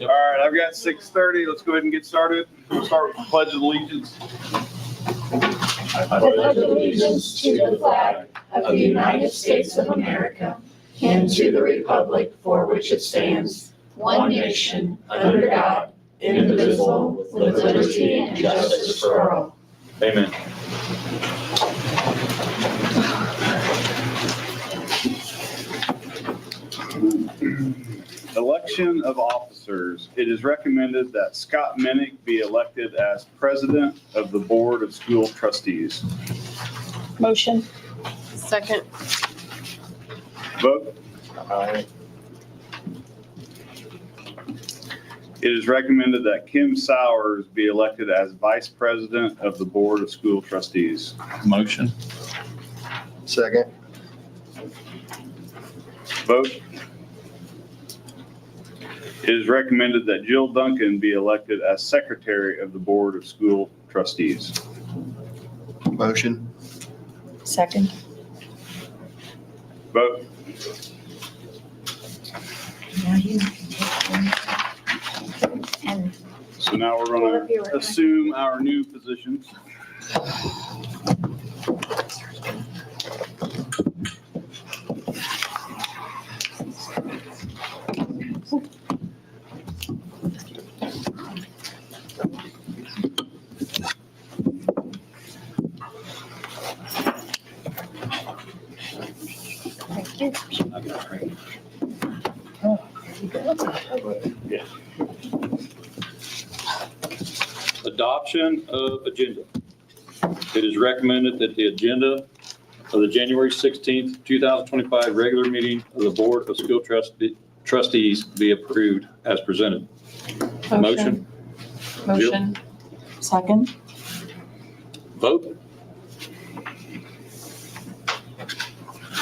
All right, I've got 6:30. Let's go ahead and get started. We'll start with the Pledge of Allegiance. I pledge allegiance to the flag of the United States of America and to the republic for which it stands, one nation, under God, indivisible, with liberty and justice for all. Amen. Election of officers. It is recommended that Scott Minnick be elected as president of the Board of School Trustees. Motion. Second. Vote. Aye. It is recommended that Kim Sowers be elected as vice president of the Board of School Trustees. Motion. Second. Vote. It is recommended that Jill Duncan be elected as secretary of the Board of School Trustees. Motion. Second. Vote. Now you can take one. And So now we're going to assume our new positions. thank you. Yeah. Adoption of agenda. It is recommended that the agenda of the January 16th, 2025 regular meeting of the Board of School Trustees be approved as presented. Motion. Motion. Second. Vote.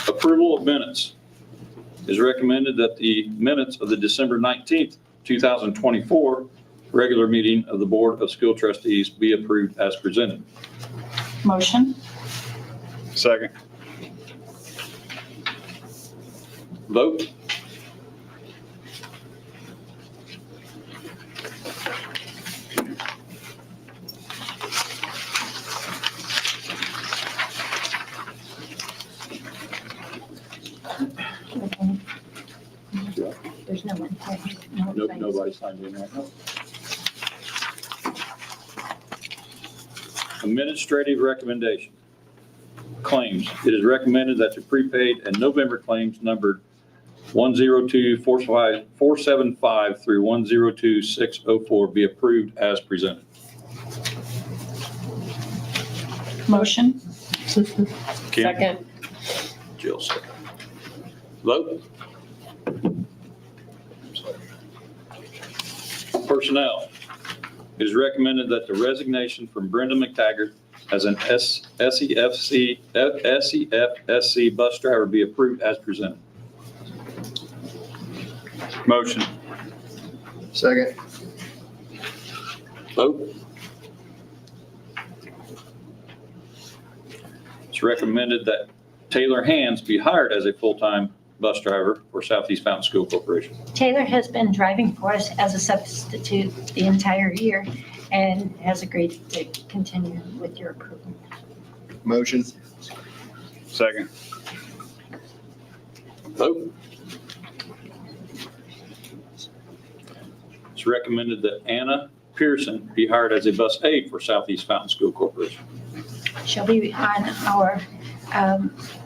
Approval of minutes. It is recommended that the minutes of the December 19th, 2024 regular meeting of the Board of School Trustees be approved as presented. Motion. Second. Vote. There's no one. Nope, nobody signed in right now. Administrative recommendation. Claims. It is recommended that the prepaid and November claims numbered 102-475 through 102-604 be approved as presented. Motion. Kim? Second. Jill second. Vote. Personnel. It is recommended that the resignation from Brenda McTaggart as an SEFSC bus driver be approved as presented. Motion. Second. Vote. It's recommended that Taylor Hands be hired as a full-time bus driver for Southeast Fountain School Corporation. Taylor has been driving for us as a substitute the entire year and has agreed to continue with your approval. Motion. Second. Vote. It's recommended that Anna Pearson be hired as a bus aide for Southeast Fountain School Corporation. She'll be on our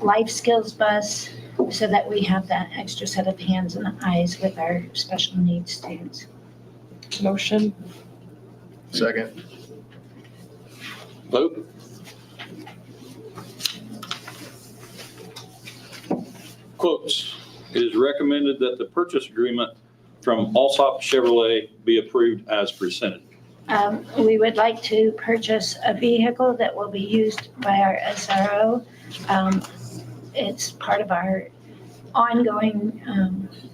life skills bus so that we have that extra set of hands and eyes with our special needs students. Motion. Second. Vote. Quotes. It is recommended that the purchase agreement from Allsop Chevrolet be approved as presented. We would like to purchase a vehicle that will be used by our SRO. It's part of our ongoing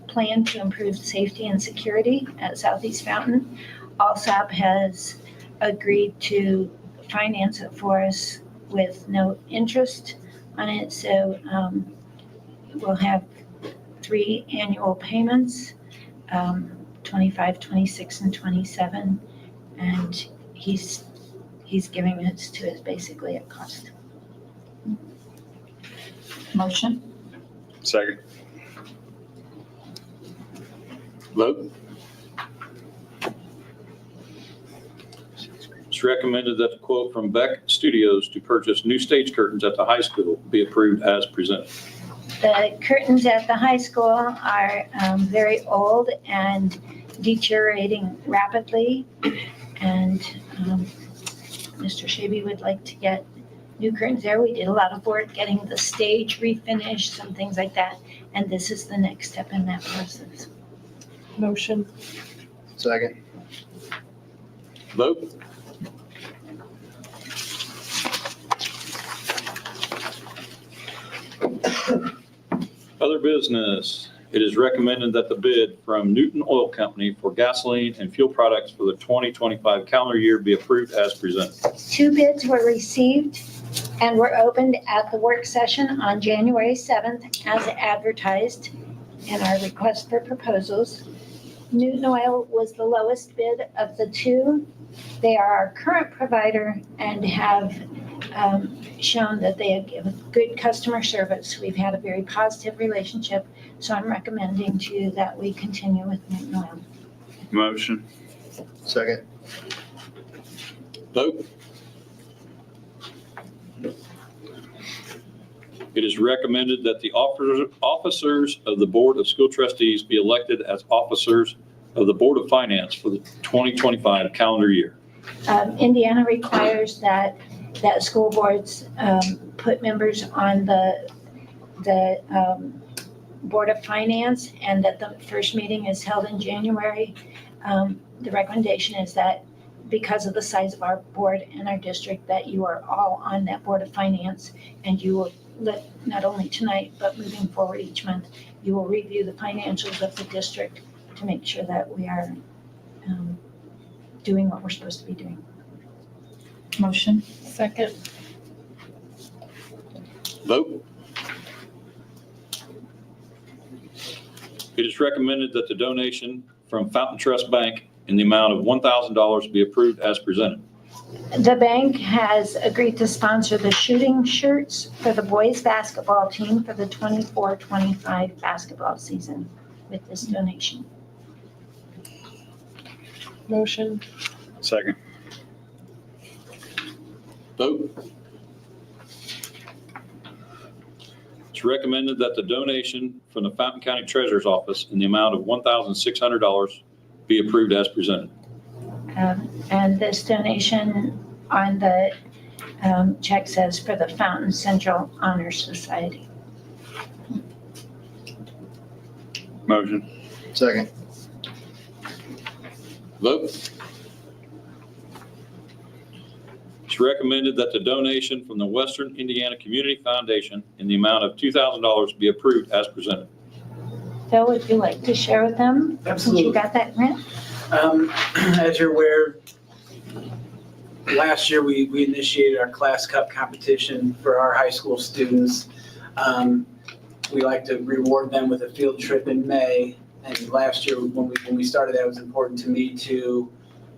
plan to improve safety and security at Southeast Fountain. Allsop has agreed to finance it for us with no interest on it. So we'll have 3 annual payments 25, 26, and 27. And he's giving it to us basically at cost. Motion? Second. Vote. It's recommended that the quote from Beck Studios to purchase new stage curtains at the high school be approved as presented. The curtains at the high school are very old and deteriorating rapidly. And Mr. Shaby would like to get new curtains there. We did a lot of work getting the stage refinished, some things like that. And this is the next step in that process. Motion. Second. Vote. Other business. It is recommended that the bid from Newton Oil Company for gasoline and fuel products for the 2025 calendar year be approved as presented. 2 bids were received and were opened at the work session on January 7th as advertised in our request for proposals. Newton Oil was the lowest bid of the 2. They are our current provider and have shown that they give good customer service. We've had a very positive relationship, so I'm recommending to you that we continue with Newton Oil. Motion. Second. Vote. It is recommended that the officers of the Board of School Trustees be elected as officers of the Board of Finance for the 2025 calendar year. Indiana requires that school boards put members on the Board of Finance, and that the first meeting is held in January. The recommendation is that because of the size of our board and our district, that you are all on that Board of Finance, and you will not only tonight, but moving forward each month, you will review the financials of the district to make sure that we are doing what we're supposed to be doing. Motion? Second. Vote. It is recommended that the donation from Fountain Trust Bank in the amount of $1,000 be approved as presented. The bank has agreed to sponsor the shooting shirts for the boys basketball team for the 24-25 basketball season with this donation. Motion. Second. Vote. It's recommended that the donation from the Fountain County Treasurer's Office in the amount of $1,600 be approved as presented. And this donation on the check says for the Fountain Central Honor Society. Motion. Second. Vote. It's recommended that the donation from the Western Indiana Community Foundation in the amount of $2,000 be approved as presented. Phil, would you like to share with them? Since Absolutely. you got that grant? As you're aware, last year we initiated our Class Cup competition for our high school students. We like to reward them with a field trip in May. And last year, when we started that, it was important to me to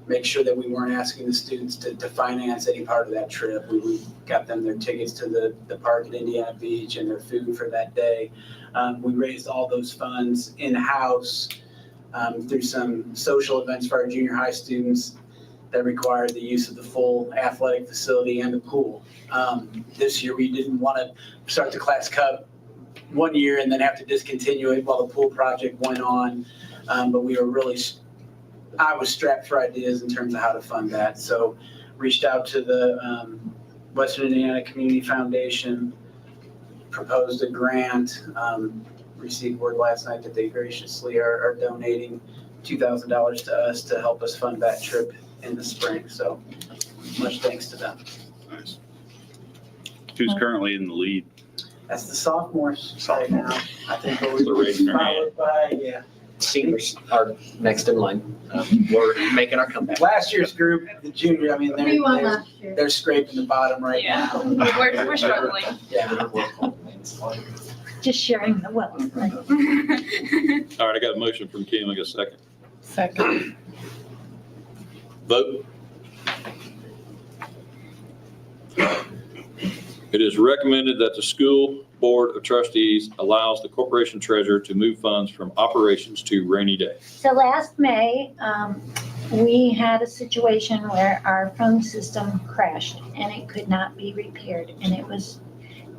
make sure that we weren't asking the students to finance any part of that trip. We got them their tickets to the park at Indiana Beach and their food for that day. We raised all those funds in-house through some social events for our junior high students that required the use of the full athletic facility and the pool. This year, we didn't want to start the Class Cup one year and then have to discontinue it while the pool project went on. But we were I was strapped for ideas in terms of how to fund that. So reached out to the Western Indiana Community Foundation, proposed a grant, received word last night that they graciously are donating $2,000 to us to help us fund that trip in the spring. So much thanks to them. Nice. Who's currently in the lead? That's the sophomores right now. I think we'll They're raising their hand. followed by, yeah. Seniors are next in line. We're making our comeback. Last year's group, the junior, I mean, We won they're, last year. they're scraping the bottom right now. We're struggling. Yeah. Just sharing the wealth. Right? All right, I got a motion from Kim. I got a second. Second. Vote. It is recommended that the school board of trustees allows the corporation treasurer to move funds from operations to rainy day. So last May, we had a situation where our phone system crashed and it could not be repaired. And it was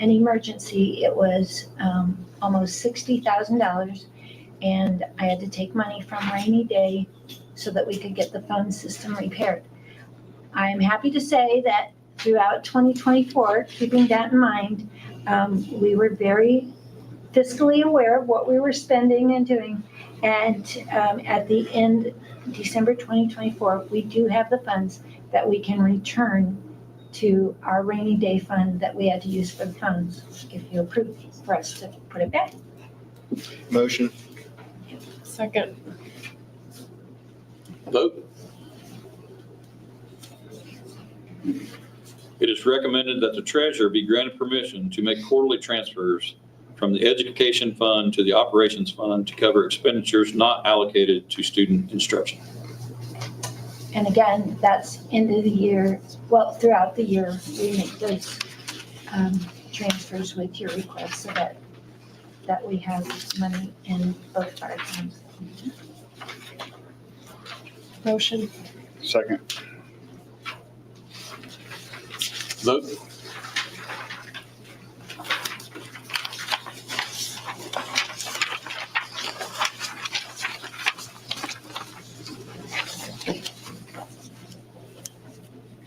an emergency. It was almost $60,000. And I had to take money from rainy day so that we could get the phone system repaired. I'm happy to say that throughout 2024, keeping that in mind, we were very fiscally aware of what we were spending and doing. And at the end, December 2024, we do have the funds that we can return to our rainy day fund that we had to use for the phones, if you approve for us to put it back. Motion. Second. Vote. It is recommended that the treasurer be granted permission to make quarterly transfers from the education fund to the operations fund to cover expenditures not allocated to student instruction. And again, that's end of the year, well, throughout the year, we make those transfers with your request so that we have money in both our accounts. Motion. Second. Vote.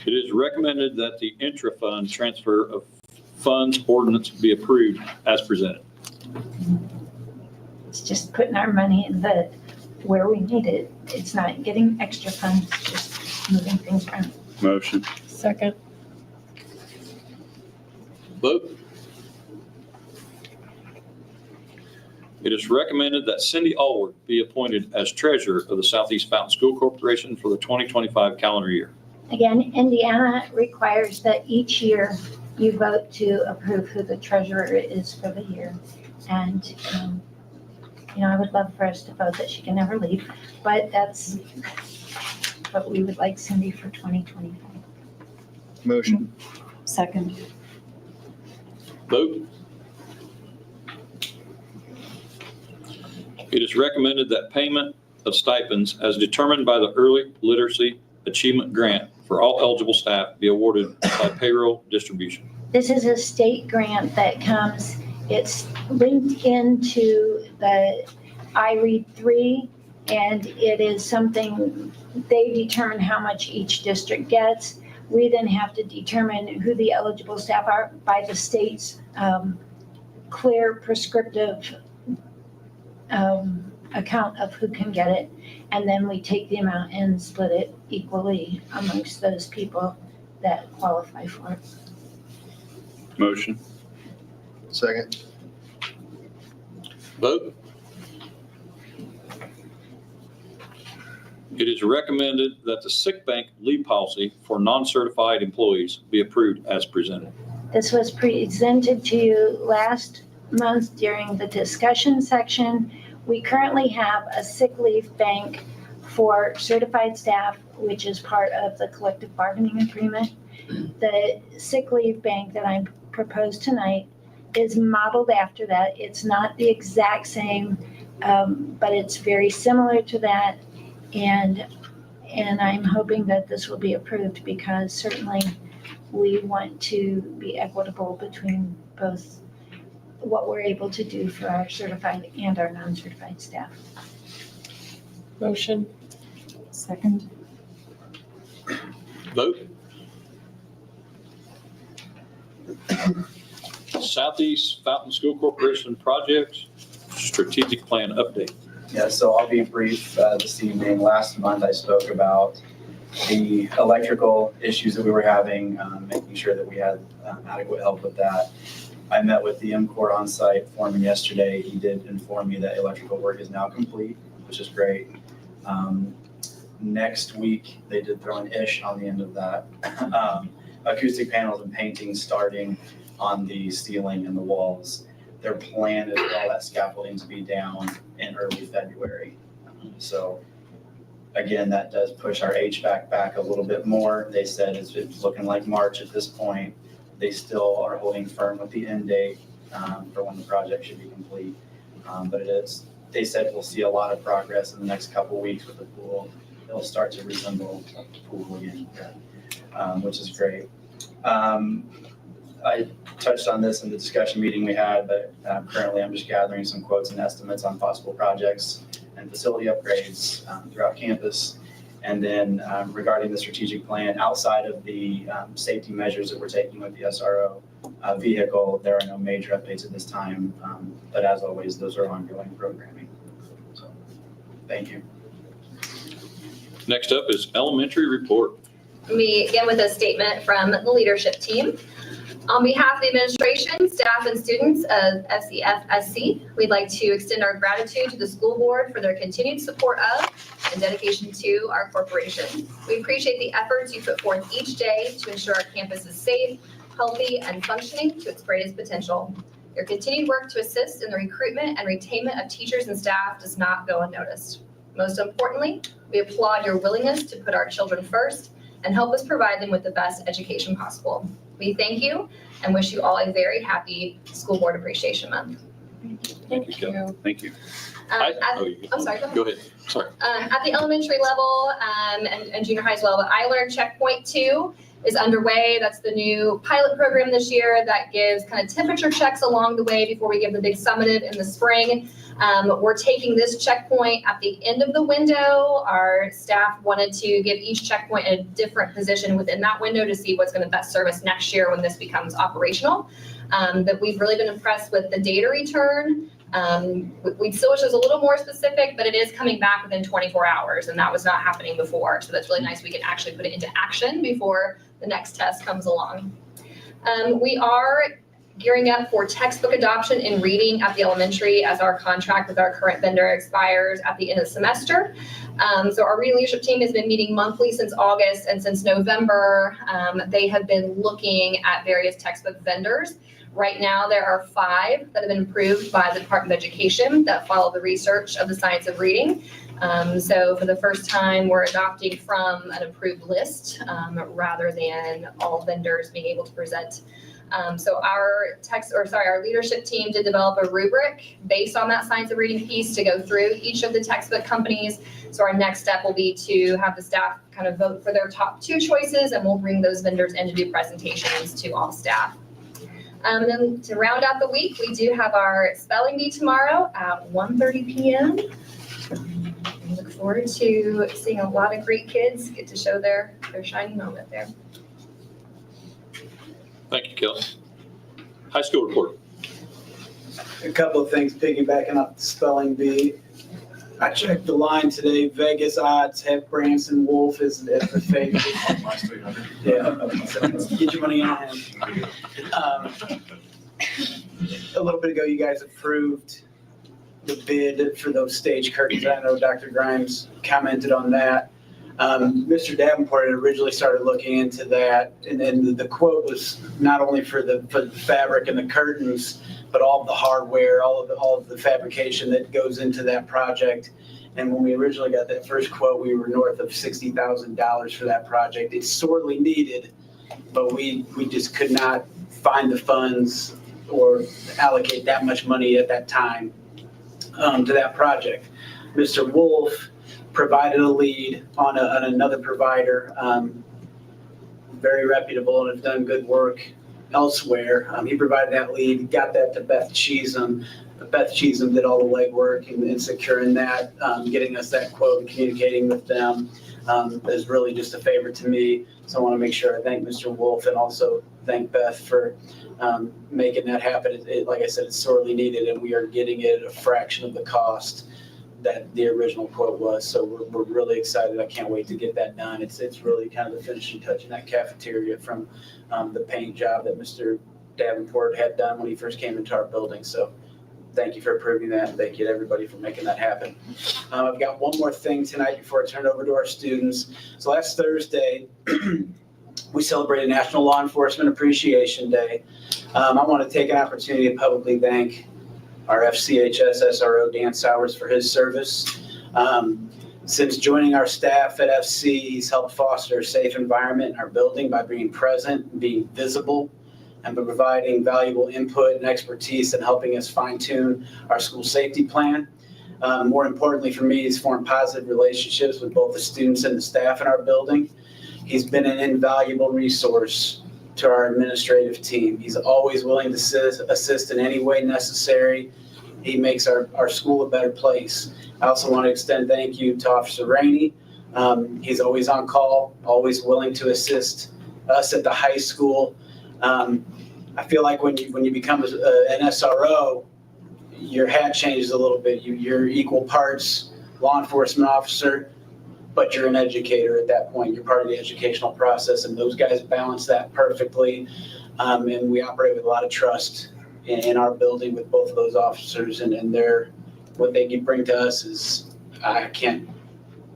It is recommended that the intra-fund transfer of funds ordinance be approved as presented. It's just putting our money in where we need it. It's not getting extra funds, just moving things around. Motion. Second. Vote. It is recommended that Cindy Allward be appointed as treasurer of the Southeast Fountain School Corporation for the 2025 calendar year. Again, Indiana requires that each year you vote to approve who the treasurer is for the year. And, I would love for us to vote that she can never leave, but that's what we would like Cindy for 2025. Motion. Second. Vote. It is recommended that payment of stipends as determined by the Early Literacy Achievement Grant for all eligible staff be awarded by payroll distribution. This is a state grant that comes, it's linked into the iRead 3, and it is something, they determine how much each district gets. We then have to determine who the eligible staff are by the state's clear prescriptive account of who can get it. And then we take the amount and split it equally amongst those people that qualify for it. Motion. Second. Vote. It is recommended that the sick bank leave policy for non-certified employees be approved as presented. This was presented to you last month during the discussion section. We currently have a sick leave bank for certified staff, which is part of the collective bargaining agreement. The sick leave bank that I proposed tonight is modeled after that. It's not the exact same, but it's very similar to that. And I'm hoping that this will be approved because certainly we want to be equitable between both what we're able to do for our certified and our non-certified staff. Motion. Second. Vote. Southeast Fountain School Corporation Projects Strategic Plan Update. Yeah, so I'll be brief this evening. Last month, I spoke about the electrical issues that we were having, making sure that we had adequate help with that. I met with the MCOR on-site foreman yesterday. He did inform me that electrical work is now complete, which is great. Next week, they did throw an ish on the end of that. Acoustic panels and painting starting on the ceiling and the walls. Their plan is for all that scaffolding to be down in early February. So Again, that does push our HVAC back a little bit more. They said it's looking like March at this point. They still are holding firm with the end date for when the project should be complete. But it is, they said we'll see a lot of progress in the next couple of weeks with the pool. It'll start to resemble a pool again, which is great. I touched on this in the discussion meeting we had, but currently I'm just gathering some quotes and estimates on possible projects and facility upgrades throughout campus. And then regarding the strategic plan, outside of the safety measures that we're taking with the SRO vehicle, there are no major updates at this time. But as always, those are ongoing programming. So, thank you. Next up is elementary report. We begin with a statement from the leadership team. On behalf of the administration, staff, and students of SEFSC, we'd like to extend our gratitude to the school board for their continued support of and dedication to our corporation. We appreciate the efforts you put forth each day to ensure our campus is safe, healthy, and functioning to its greatest potential. Your continued work to assist in the recruitment and retainment of teachers and staff does not go unnoticed. Most importantly, we applaud your willingness to put our children first and help us provide them with the best education possible. We thank you and wish you all a very happy School Board Appreciation Month. Thank you, Kelly. Thank you. I'm sorry, go ahead. Go ahead. Sorry. At the elementary level and junior high as well, but I Learn Checkpoint 2 is underway. That's the new pilot program this year that gives kind of temperature checks along the way before we give the big summative in the spring. We're taking this checkpoint at the end of the window. Our staff wanted to give each checkpoint a different position within that window to see what's going to best serve us next year when this becomes operational. But we've really been impressed with the data return. We still wish it was a little more specific, but it is coming back within 24 hours, and that was not happening before. So that's really nice. We can actually put it into action before the next test comes along. We are gearing up for textbook adoption in reading at the elementary as our contract with our current vendor expires at the end of the semester. So our reading leadership team has been meeting monthly since August, and since November, they have been looking at various textbook vendors. Right now, there are 5 that have been approved by the Department of Education that follow the research of the science of reading. So for the first time, we're adopting from an approved list rather than all vendors being able to present. So our leadership team did develop a rubric based on that science of reading piece to go through each of the textbook companies. So our next step will be to have the staff kind of vote for their top 2 choices, and we'll bring those vendors in to do presentations to all staff. And then to round out the week, we do have our spelling bee tomorrow at 1:30 p.m. We look forward to seeing a lot of great kids get to show their shining moment there. Thank you, Kelly. High school report. A couple of things piggybacking off the spelling bee. I checked the line today. Vegas odds have Branson Wolf as the favorite. Yeah, so get your money on him. A little bit ago, you guys approved the bid for those stage curtains. I know Dr. Grimes commented on that. Mr. Davenport had originally started looking into that, and then the quote was not only for the fabric and the curtains, but all of the hardware, all of the fabrication that goes into that project. And when we originally got that first quote, we were north of $60,000 for that project. It's sorely needed, but we just could not find the funds or allocate that much money at that time to that project. Mr. Wolf provided a lead on another provider, very reputable and have done good work elsewhere. He provided that lead, got that to Beth Cheesem. Beth Cheesem did all the legwork in securing that, getting us that quote and communicating with them is really just a favor to me. So I want to make sure I thank Mr. Wolf and also thank Beth for making that happen. Like I said, it's sorely needed, and we are getting it at a fraction of the cost that the original quote was. So we're really excited. I can't wait to get that done. It's really kind of the finishing touch in that cafeteria from the paint job that Mr. Davenport had done when he first came into our building. So thank you for approving that, and thank you to everybody for making that happen. I've got one more thing tonight before I turn it over to our students. So last Thursday, we celebrated National Law Enforcement Appreciation Day. I want to take an opportunity to publicly thank our FCHS SRO Dan Sowers for his service. Since joining our staff at FC, he's helped foster a safe environment in our building by being present, and being visible, and by providing valuable input and expertise and helping us fine-tune our school safety plan. More importantly for me, he's formed positive relationships with both the students and the staff in our building. He's been an invaluable resource to our administrative team. He's always willing to assist in any way necessary. He makes our school a better place. I also want to extend thank you to Officer Rainey. He's always on call, always willing to assist us at the high school. I feel like when you become an SRO, your hat changes a little bit. You're equal parts law enforcement officer, but you're an educator at that point. You're part of the educational process, and those guys balance that perfectly. And we operate with a lot of trust in our building with both of those officers, and what they bring to us is, I can't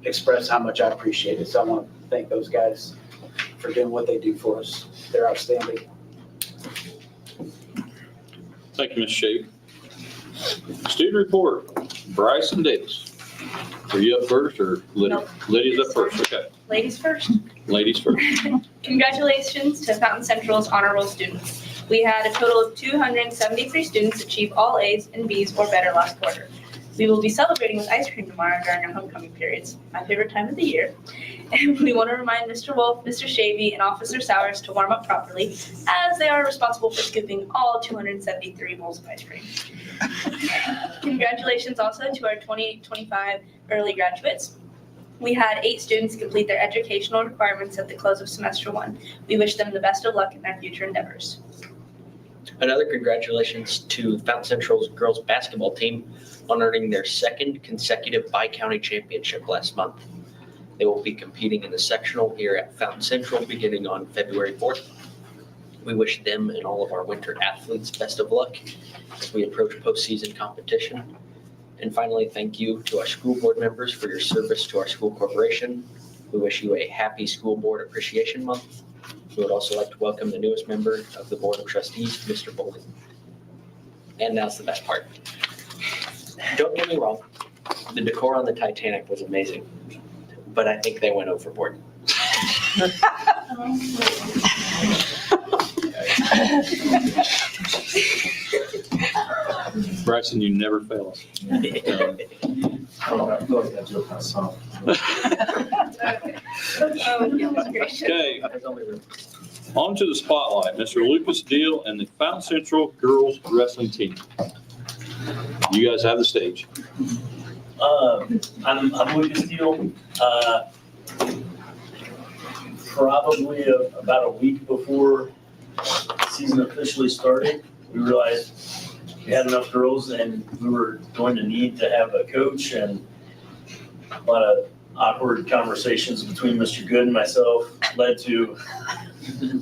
express how much I appreciate it. So I want to thank those guys for doing what they do for us. They're outstanding. Thank you, Ms. Shaver. Student report, Bryson Davis. Are you up first or Lydia? Nope. Lydia's up first, okay. Ladies first. Ladies first. Congratulations to Fountain Central's honor roll students. We had a total of 273 students achieve all A's and B's or better last quarter. We will be celebrating with ice cream tomorrow during our homecoming periods, my favorite time of the year. And we want to remind Mr. Wolf, Mr. Shavy, and Officer Sowers to warm up properly, as they are responsible for scooping all 273 bowls of ice cream. Congratulations also to our 2025 early graduates. We had 8 students complete their educational requirements at the close of semester 1. We wish them the best of luck in their future endeavors. Another congratulations to Fountain Central's girls basketball team on earning their second consecutive bi-county championship last month. They will be competing in the sectional here at Fountain Central beginning on February 4th. We wish them and all of our winter athletes best of luck as we approach postseason competition. And finally, thank you to our school board members for your service to our school corporation. We wish you a happy School Board Appreciation Month. We would also like to welcome the newest member of the Board of Trustees, Mr. Bowling. And now's the best part. Don't get me wrong, the decor on the Titanic was amazing, but I think they went overboard. Bryson, you never fail us. I feel like that joke kind of soft. Oh, goodness gracious. Okay, There's only room. on to the spotlight, Mr. Lucas Deal and the Fountain Central girls wrestling team. You guys have the stage. I'm Lucas Steele. Probably about a week before the season officially started, we realized we had enough girls and we were going to need to have a coach, and a lot of awkward conversations between Mr. Good and myself led to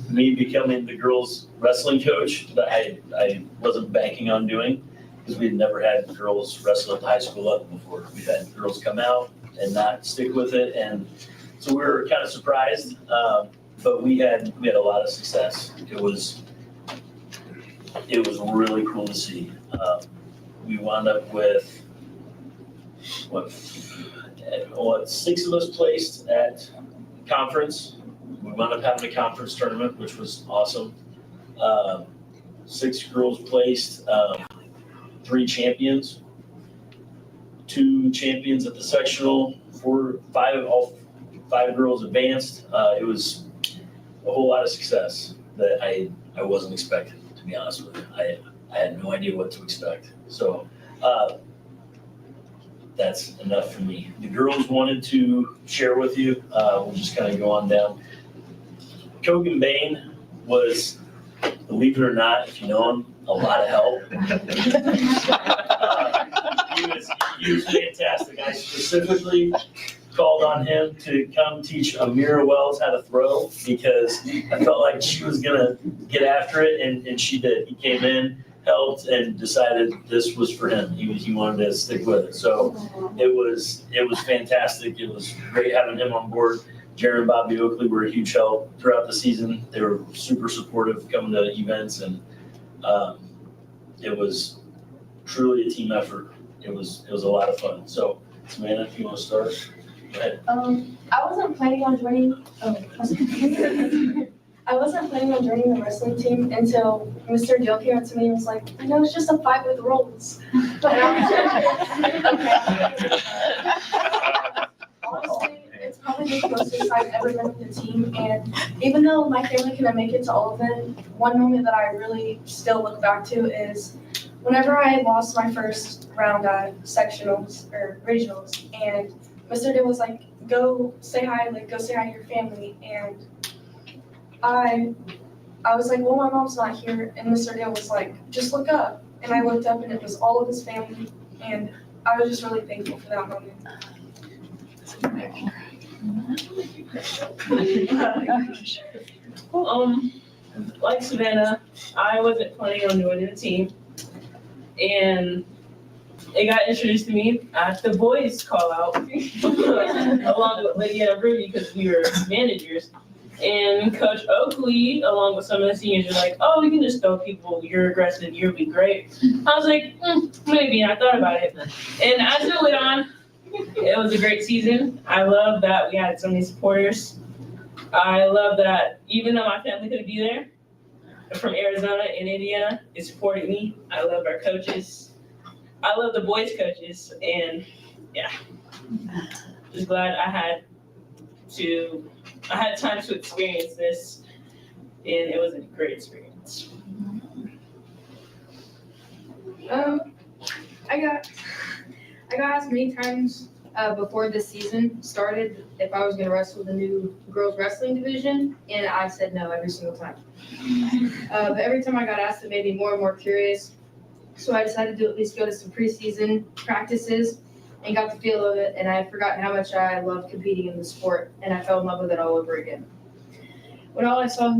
me becoming the girls wrestling coach that I wasn't banking on doing, because we had never had girls wrestle at the high school level before. We've had girls come out and not stick with it, and so we were kind of surprised, but we had a lot of success. It was really cool to see. We wound up with what 6 of us placed at conference. We wound up having a conference tournament, which was awesome. 6 girls placed, 3 champions, 2 champions at the sectional, 5 girls advanced. It was a whole lot of success that I wasn't expecting, to be honest with you. I had no idea what to expect. So that's enough for me. The girls wanted to share with you. We'll just kind of go on down. Kogan Bain was, believe it or not, if you know him, a lot of help. He was fantastic. I specifically called on him to come teach Amira Wells how to throw, because I felt like she was gonna get after it, and she did. He came in, helped, and decided this was for him. He wanted to stick with it. So it was fantastic. It was great having him on board. Jared and Bobby Oakley were a huge help throughout the season. They were super supportive coming to events, and it was truly a team effort. It was a lot of fun. So, Samantha, if you want to start. I wasn't planning on joining. I wasn't planning on joining the wrestling team until Mr. Dill came up to me and was like, "I know it's just a fight with rolls." And I was like, honestly, it's probably the closest I've ever been with the team. And even though my family couldn't make it to all of them, one moment that I really still look back to is whenever I lost my first round at sectionals or regionals, and Mr. Dill was like, go say hi to your family. And I was like, well, my mom's not here. And Mr. Dill was like, just look up. And I looked up and it was all of his family. And I was just really thankful for that moment. Like Savannah, I wasn't planning on joining the team. And it got introduced to me at the boys call out along with Lydia and Ruby because we were managers. And Coach Oakley, along with some of the seniors, were like, oh, we can just throw people, you're aggressive, you'll be great. I was like, maybe, and I thought about it. And as it went on, it was a great season. I love that we had so many supporters. I love that even though my family couldn't be there, from Arizona and Indiana, it supported me. I love our coaches. I love the boys' coaches, and yeah, just glad I had time to experience this, and it was a great experience. I got asked many times before this season started if I was going to wrestle the new girls wrestling division, and I said no every single time. But every time I got asked, it made me more and more curious. So I decided to at least go to some preseason practices and got the feel of it, and I had forgotten how much I loved competing in the sport, and I fell in love with it all over again. When I saw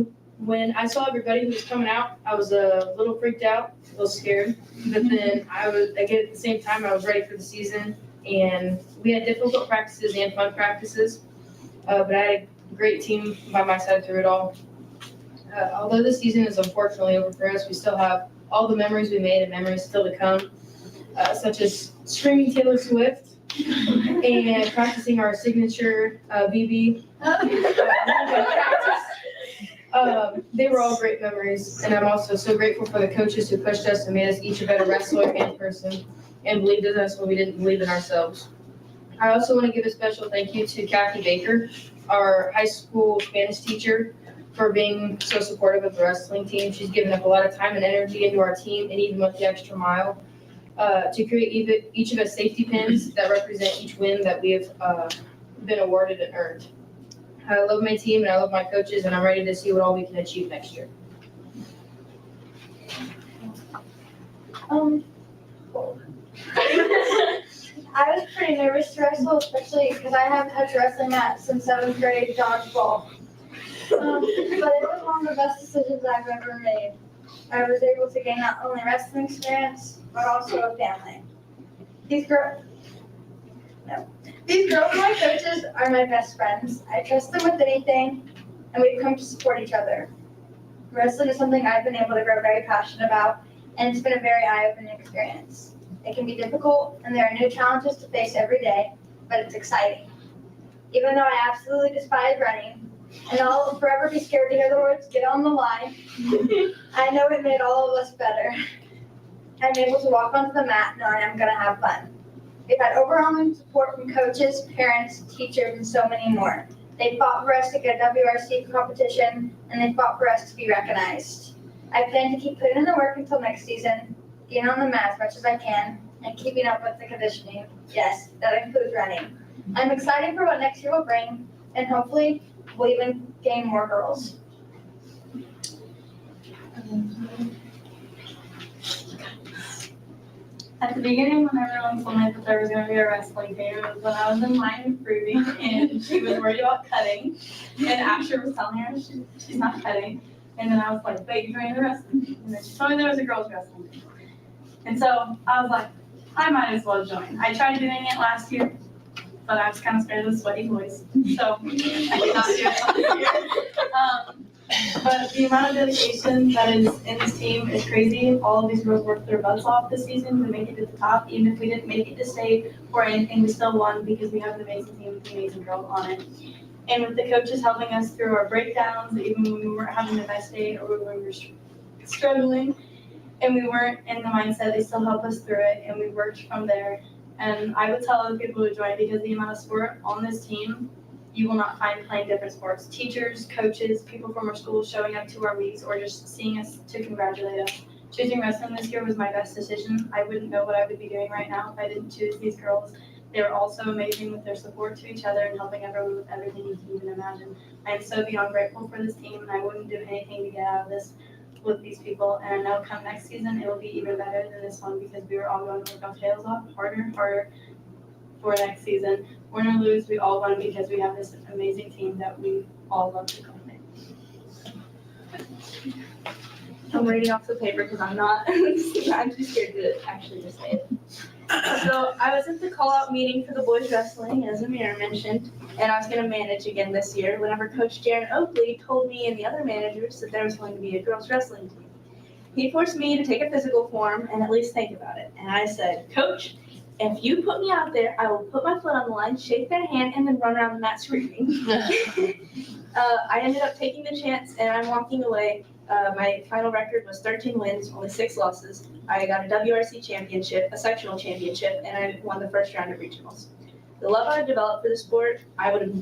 everybody who was coming out, I was a little freaked out, a little scared, but then again, at the same time, I was ready for the season, and we had difficult practices and fun practices, but I had a great team by my side through it all. Although this season is unfortunately over for us, we still have all the memories we made and memories still to come, such as screaming Taylor Swift and practicing our signature BB. They were all great memories, and I'm also so grateful for the coaches who pushed us and made us each a better wrestler and person and believed in us when we didn't believe in ourselves. I also want to give a special thank you to Kathy Baker, our high school Spanish teacher, for being so supportive of the wrestling team. She's given up a lot of time and energy into our team, and even went the extra mile to create each of us safety pins that represent each win that we have been awarded and earned. I love my team and I love my coaches, and I'm ready to see what all we can achieve next year. I was pretty nervous to wrestle, especially because I haven't touched wrestling mat since 7th grade dodgeball. But it was one of the best decisions I've ever made. I was able to gain not only wrestling experience, but also a family. These girls, my coaches, are my best friends. I trust them with anything, and we've come to support each other. Wrestling is something I've been able to grow very passionate about, and it's been a very eye-opening experience. It can be difficult, and there are new challenges to face every day, but it's exciting. Even though I absolutely despise running, and I'll forever be scared to hear the words, "get on the line," I know it made all of us better. I'm able to walk onto the mat knowing I'm going to have fun. We've had overwhelming support from coaches, parents, teachers, and so many more. They fought for us to get a WRC competition, and they fought for us to be recognized. I plan to keep putting in the work until next season, getting on the mat as much as I can, and keeping up with the conditioning. Yes, that includes running. I'm excited for what next year will bring, and hopefully we'll even gain more girls. At the beginning, when everyone told me that there was going to be a wrestling team, it was when I was in line improving, and she was worried about cutting. And Asher was telling her she's not cutting. And then I was like, wait, you're joining the wrestling? And then she told me there was a girls' wrestling team. And so I was like, I might as well join. I tried doing it last year, but I was kind of scared of the sweaty boys. So I did not do it last year. But the amount of dedication that is in this team is crazy. All of these girls worked their butts off this season to make it to the top. Even if we didn't make it to state or anything, we still won because we have an amazing team with amazing girls on it. And with the coaches helping us through our breakdowns, even when we weren't having the best day or when we were struggling and we weren't in the mindset, they still helped us through it and we worked from there. And I would tell other people to join because the amount of sport on this team, you will not find playing different sports. Teachers, coaches, people from our school showing up to our meets or just seeing us to congratulate us. Choosing wrestling this year was my best decision. I wouldn't know what I would be doing right now if I didn't choose these girls. They were also amazing with their support to each other and helping everyone with everything you can even imagine. I am so beyond grateful for this team and I wouldn't do anything to get out of this with these people. And I know come next season, it will be even better than this one because we were all going to work our tails off harder for next season. Win or lose, we all won because we have this amazing team that we all love to compliment. I'm reading off the paper because I'm too scared to actually just say it. So I was at the call-out meeting for the boys wrestling, as Amir mentioned, and I was going to manage again this year whenever Coach Jaron Oakley told me and the other managers that there was going to be a girls wrestling team. He forced me to take a physical form and at least think about it. And I said, Coach, if you put me out there, I will put my foot on the line, shake their hand, and then run around the mat screaming. I ended up taking the chance, and I'm walking away. My final record was 13 wins, only 6 losses. I got a WRC championship, a sectional championship, and I won the first round of regionals. The love I've developed for the sport, I would have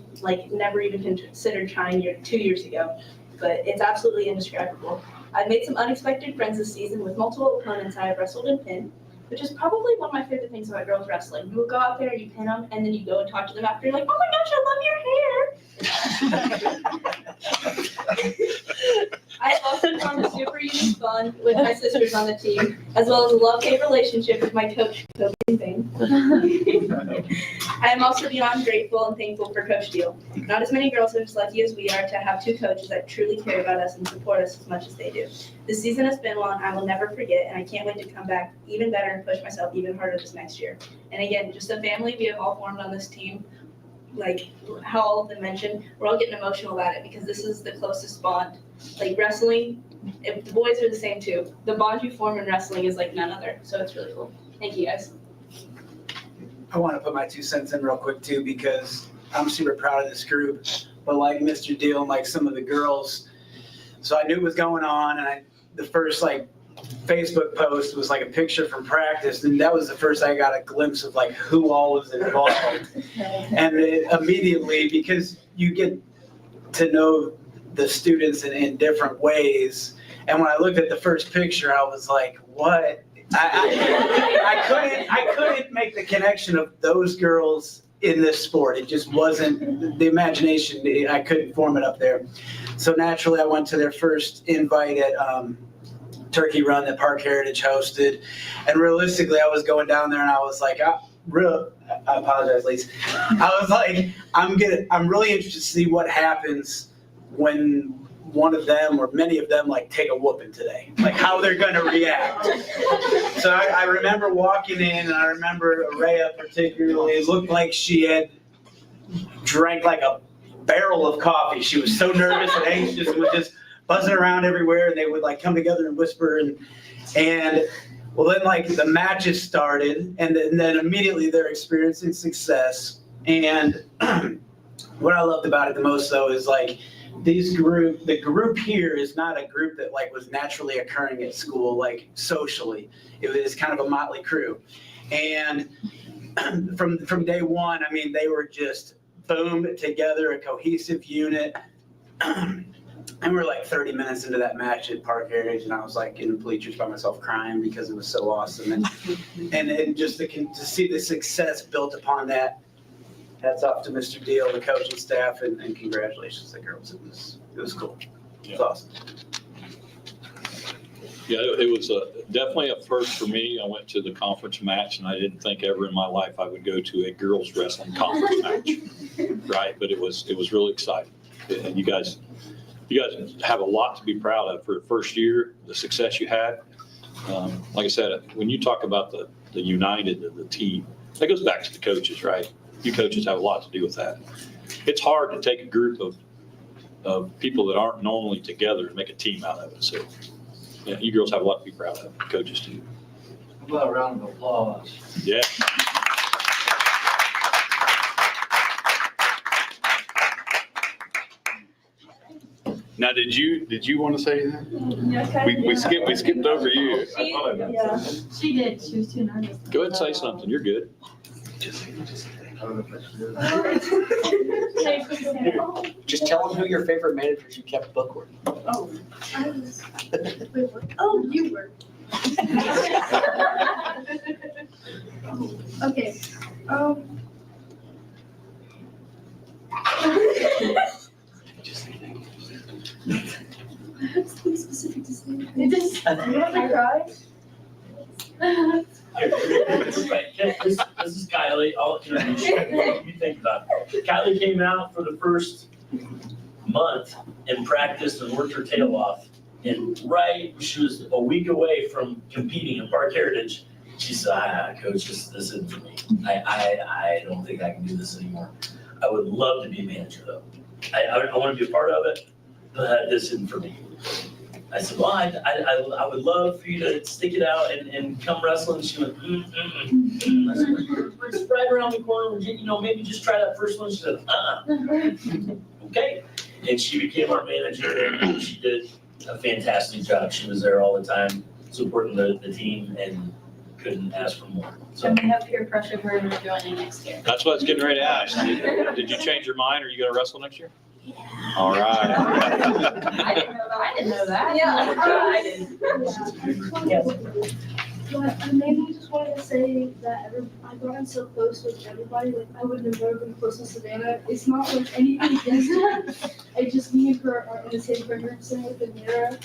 never even considered trying 2 years ago, but it's absolutely indescribable. I've made some unexpected friends this season with multiple opponents I have wrestled and pinned, which is probably one of my favorite things about girls wrestling. You will go out there, you pin them, and then you go and talk to them after, you're like, oh my gosh, I love your hair. I also formed a super unique bond with my sisters on the team, as well as a love-hate relationship with my coach, Kobe Payne. I am also beyond grateful and thankful for Coach Deal. Not as many girls are as lucky as we are to have 2 coaches that truly care about us and support us as much as they do. This season has been one I will never forget, and I can't wait to come back even better and push myself even harder this next year. And again, just a family we have all formed on this team. Like how all of them mentioned, we're all getting emotional about it because this is the closest bond. Like wrestling, if the boys are the same too. The bond you form in wrestling is like none other. So it's really cool. Thank you guys. I want to put my 2 cents in real quick too, because I'm super proud of this group. But like Mr. Deal and like some of the girls, so I knew what was going on, and the first Facebook post was like a picture from practice, and that was the first I got a glimpse of like who all was involved. And immediately, because you get to know the students in different ways, and when I looked at the first picture, I was like, what? I couldn't make the connection of those girls in this sport. It just wasn't the imagination. I couldn't form it up there. So naturally, I went to their first invite at Turkey Run that Park Heritage hosted, and realistically, I was going down there and I was like, I apologize, Lisa. I was like, I'm really interested to see what happens when one of them or many of them take a whooping today, like how they're going to react. So I remember walking in, and I remember Araya particularly looked like she had drank like a barrel of coffee. She was so nervous and anxious and was just buzzing around everywhere, and they would come together and whisper and well, then the matches started, and then immediately they're experiencing success. And what I loved about it the most though is the group here is not a group that was naturally occurring at school, socially. It was kind of a motley crew. And from day one, I mean, they were just boom together, a cohesive unit. And we're 30 minutes into that match at Park Heritage, and I was in the bleachers by myself crying because it was so awesome. And just to see the success built upon that, hats off to Mr. Deal, the coaching staff, and congratulations to the girls. It was cool. It was awesome. Yeah, it was definitely a first for me. I went to the conference match, and I didn't think ever in my life I would go to a girls wrestling conference match, right? But it was really exciting. And you guys have a lot to be proud of for the first year, the success you had. Like I said, when you talk about the united, the team, that goes back to the coaches, right? You coaches have a lot to do with that. It's hard to take a group of of people that aren't normally together and make a team out of it. So, yeah, you girls have a lot to be proud of, coaches too. How about a round of applause? Yeah. Now, did you want to say anything? We skipped over you. Yeah, she did. She was too nervous. Go ahead and say something. You're good. Just tell them who your favorite managers you kept book were. Oh, I was. Wait, what? Oh, you were. Okay. I have something specific to say. It just, you want to cry? This is Kylie. I'll introduce you. You think about it. Kylie came out for the first month and practiced and worked her tail off. And she was a week away from competing in Park Heritage. She said, coach, this isn't for me. I don't think I can do this anymore. I would love to be a manager though. I want to be a part of it, but this isn't for me. I said, well, I would love for you to stick it out and come wrestling. She went, I said, we're just right around the corner. Maybe just try that first one. She said, okay. And she became our manager and she did a fantastic job. She was there all the time, supporting the team and couldn't ask for more. So And we have peer pressure for her joining next year. That's what I was getting ready to ask. Did you change your mind? Are you going to wrestle next year? All right. I didn't know that. Yeah. I didn't. But I mainly just wanted to say that I've gotten so close with everybody, like I would have never been close with Savannah. It's not like anything against her. It's just me and her are in the same program, same with Amira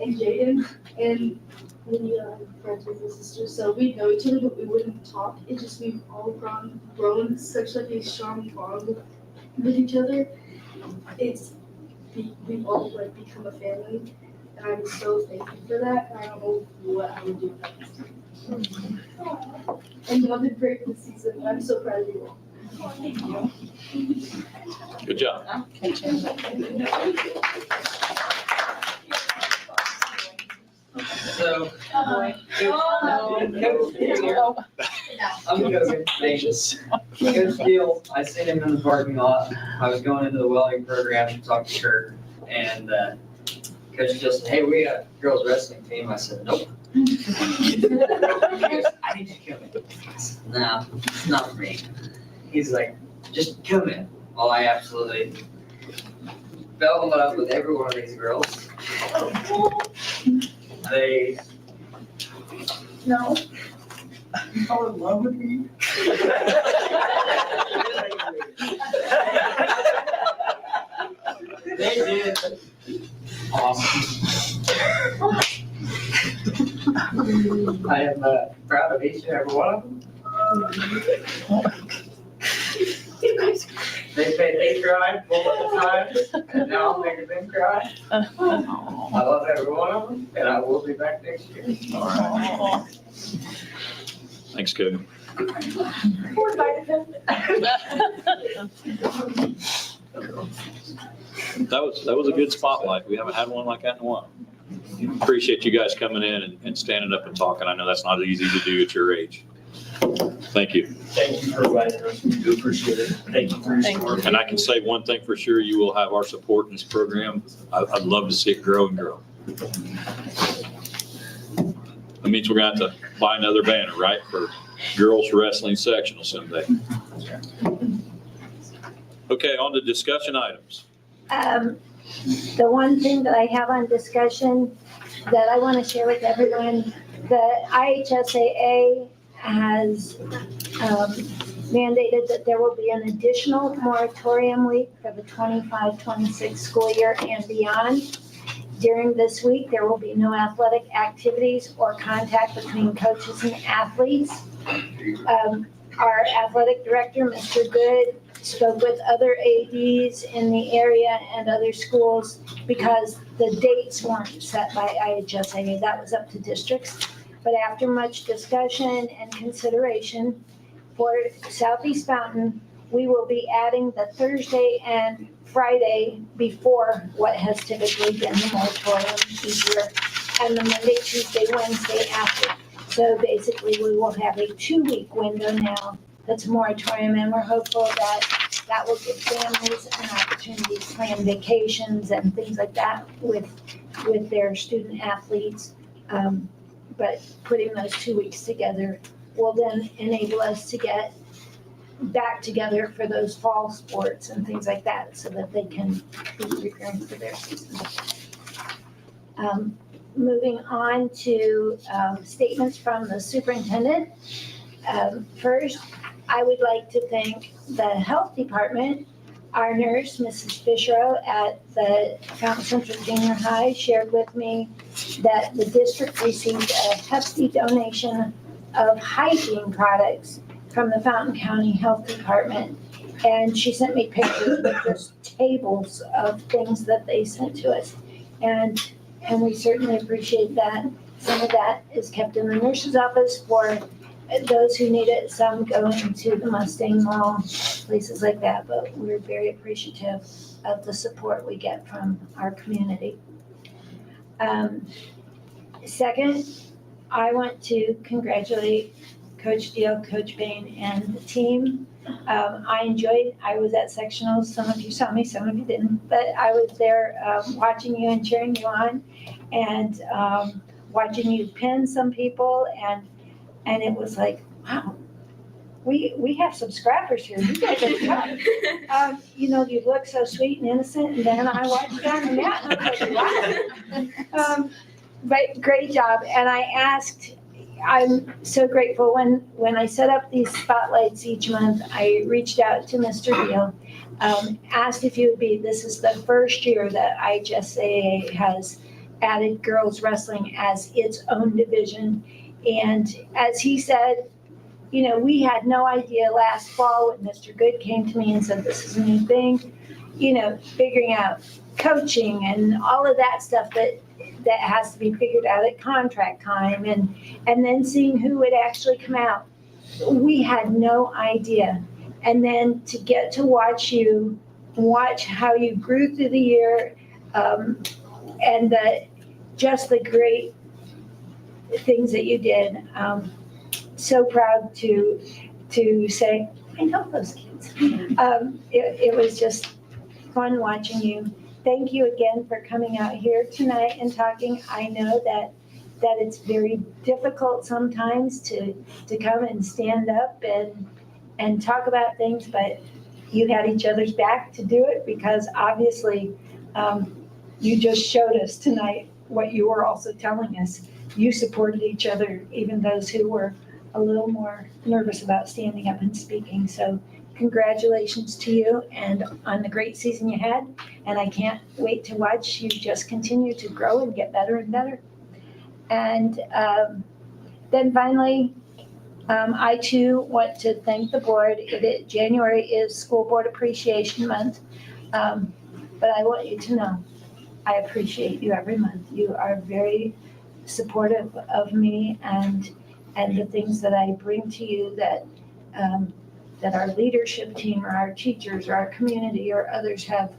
and Jaden. And we friends with my sister, so we know each other, but we wouldn't talk. It's just we've all grown such like a strong bond with each other. We've all like become a family. And I'm so thankful for that, and I don't know what I would do without this team. And y'all did great this season, and I'm so proud of you all. Thank you. Good job. So, Oh, I'm gonna go get anxious. Coach Steele, I seen him in the parking lot. I was going into the welding program to talk to Kurt, and Coach Steele said, hey, we got a girls wrestling team. I said, nope. He goes, I need you to come in. I said, no, it's not for me. He's like, just come in. Well, I absolutely fell in love with every one of these girls. They No. fall in love with me. They did. Awesome. I am proud of each and every one of them. They made me cry multiple times, and now I'm making them cry. I love every one of them, and I will be back next year. All right. Thanks, Cody. That was a good spotlight. We haven't had one like that in a while. Appreciate you guys coming in and standing up and talking. I know that's not easy to do at your age. Thank you. thank you for inviting us. We do appreciate it. Thank you for your support. And I can say one thing for sure, you will have our support in this program. I'd love to see it grow and grow. That means we're going to have to buy another banner, right, for girls wrestling sectional someday. Okay, on to discussion items. The one thing that I have on discussion that I want to share with everyone, the IHSAA has mandated that there will be an additional moratorium week for the 25-26 school year and beyond. During this week, there will be no athletic activities or contact between coaches and athletes. Our athletic director, Mr. Good, spoke with other ADs in the area and other schools because the dates weren't set by IHSAA. That was up to districts. But after much discussion and consideration for Southeast Fountain, we will be adding the Thursday and Friday before what has typically been the moratorium each year, and the Monday, Tuesday, Wednesday after. So basically, we will have a 2-week window now that's moratorium, and we're hopeful that that will give families an opportunity to plan vacations and things like that with their student athletes. But putting those 2 weeks together will then enable us to get back together for those fall sports and things like that so that they can be preparing for their season. Moving on to statements from the superintendent. First, I would like to thank the health department. Our nurse, Mrs. Fisher at the Fountain Central Junior High, shared with me that the district received a hefty donation of hygiene products from the Fountain County Health Department. And she sent me pictures with just tables of things that they sent to us. And we certainly appreciate that. Some of that is kept in the nurse's office for those who need it, some going to the Mustang Mall, places like that. But we're very appreciative of the support we get from our community. Second, I want to congratulate Coach Deal, Coach Bain, and the team. I was at sectionals. Some of you saw me, some of you didn't, but I was there watching you and cheering you on, and watching you pin some people, and it was like, wow, we have subscribers here. You guys are tough. You look so sweet and innocent, and then I watched you on the mat, and I was like, wow. But great job, and I'm so grateful when I set up these spotlights each month. I reached out to Mr. Deal, asked if he would be. This is the first year that IHSAA has added girls wrestling as its own division, and as he said, we had no idea last fall when Mr. Good came to me and said this is a new thing. Figuring out coaching and all of that stuff that has to be figured out at contract time, and then seeing who would actually come out. We had no idea. And then to get to watch how you grew through the year, and the great things that you did. So proud to say, I know those kids. It was just fun watching you. Thank you again for coming out here tonight and talking. I know that it's very difficult sometimes to come and stand up and talk about things, but you had each other's back to do it, because obviously you just showed us tonight what you were also telling us. You supported each other, even those who were a little more nervous about standing up and speaking. So congratulations to you and on the great season you had. And I can't wait to watch you just continue to grow and get better and better. And then finally, I too want to thank the board. January is School Board Appreciation Month. But I want you to know, I appreciate you every month. You are very supportive of me and the things that I bring to you that our leadership team or our teachers or our community or others have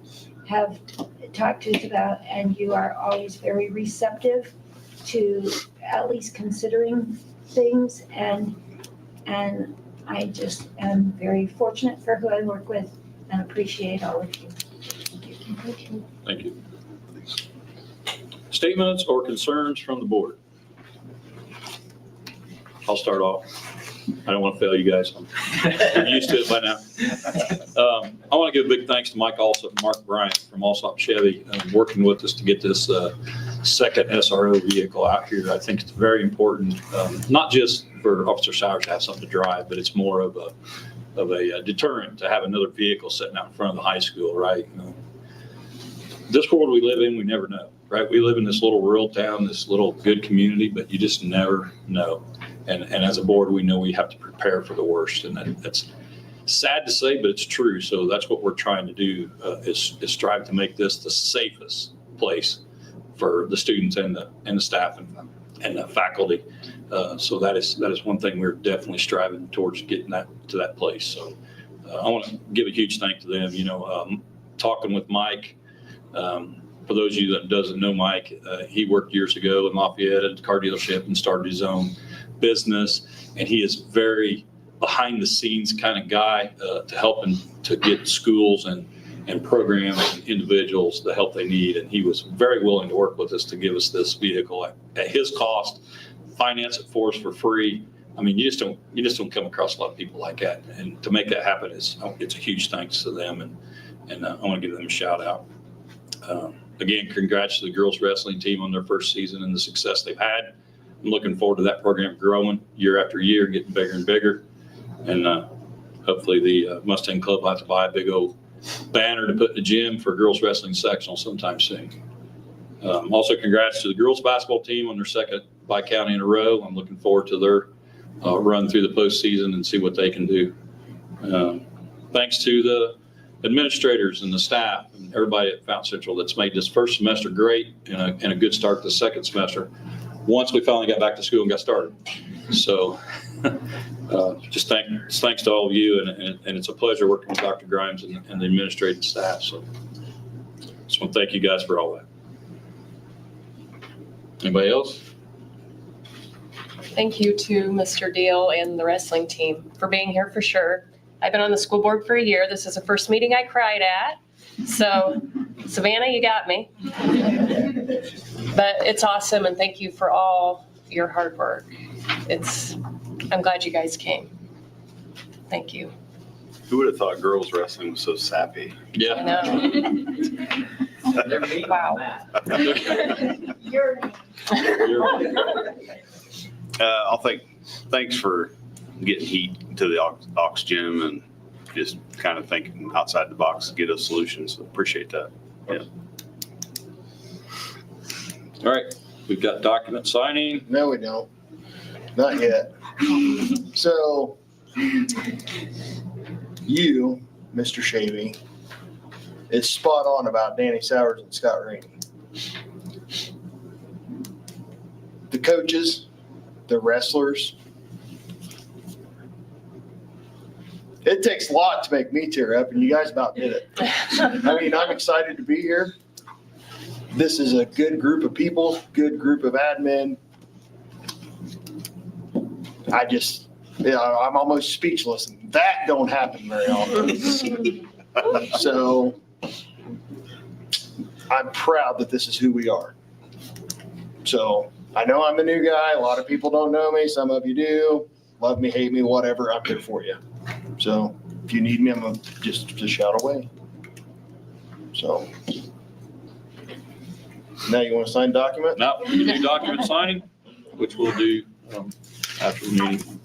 talked to us about, and you are always very receptive to at least considering things, and I just am very fortunate for who I work with and appreciate all of you. Thank you. Thank you. Statements or concerns from the board? I'll start off. I don't want to fail you guys. I'm used to it by now. I want to give a big thanks to Mike Alsop and Mark Bryant from Alsop Chevy, working with us to get this second SRO vehicle out here. I think it's very important, not just for Officer Sowers to have something to drive, but it's more of a deterrent to have another vehicle sitting out in front of the high school, right? This world we live in, we never know, right? We live in this little rural town, this little good community, but you just never know. And as a board, we know we have to prepare for the worst, and that's sad to say, but it's true. So that's what we're trying to do, is strive to make this the safest place for the students and the staff and the faculty. So that is one thing we're definitely striving towards, getting that to that place. So I want to give a huge thank to them. Talking with Mike, for those of you that doesn't know Mike, he worked years ago in Lafayette at a car dealership and started his own business. And he is very behind the scenes kind of guy to helping to get schools and programs and individuals the help they need. And he was very willing to work with us to give us this vehicle at his cost, finance it for us for free. I mean, you just don't come across a lot of people like that. And to make that happen it's a huge thanks to them. And I want to give them a shout out. Again, congrats to the girls wrestling team on their first season and the success they've had. I'm looking forward to that program growing year after year, getting bigger and bigger. And hopefully the Mustang Club will have to buy a big old banner to put in the gym for girls wrestling sectional sometime soon. Also, congrats to the girls basketball team on their second bi-county in a row. I'm looking forward to their run through the postseason and see what they can do. Thanks to the administrators and the staff and everybody at Fountain Central that's made this first semester great and a good start to the second semester once we finally got back to school and got started. So just thanks to all of you, and it's a pleasure working with Dr. Grimes and the administrative staff. So just want to thank you guys for all that. Anybody else? Thank you to Mr. Deal and the wrestling team for being here for sure. I've been on the school board for a year. This is the first meeting I cried at. So Savannah, you got me. But it's awesome, and thank you for all your hard work. I'm glad you guys came. Thank you. Who would have thought girls wrestling was so sappy? I Yeah. know. Wow. Thanks for getting heat to the Aux Gym and just kind of thinking outside the box to get us solutions. Appreciate that. Yeah. All right. We've got document signing. No, we don't. Not yet. So you, Mr. Shavy, is spot on about Danny Sowers and Scott Rainey. The coaches, the wrestlers. It takes a lot to make me tear up, and you guys about did it. I mean, I'm excited to be here. This is a good group of people, good group of admin. I'm almost speechless. That don't happen very often. So I'm proud that this is who we are. So I know I'm a new guy. A lot of people don't know me. Some of you do. Love me, hate me, whatever. I'm here for you. So if you need me, I'm going to just shout away. So now you want to sign document? Now, we can do document signing, which we'll do after the meeting.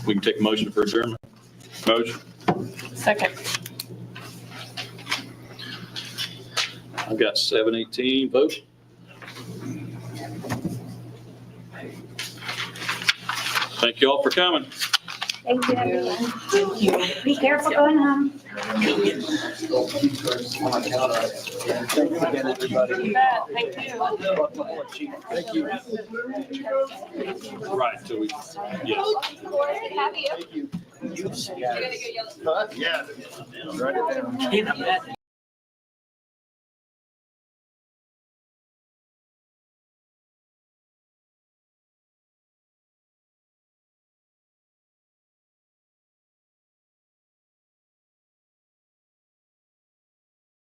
We can take a motion for adjournment. Motion. Second. I've got 7:18 vote. Thank you all for coming. Thank you, everyone. Thank you. Be careful going home. You bet. Thank you. Thank you. Right, so we, yes. Have you? Thank you. You're gonna go yell. Yeah. Write it down.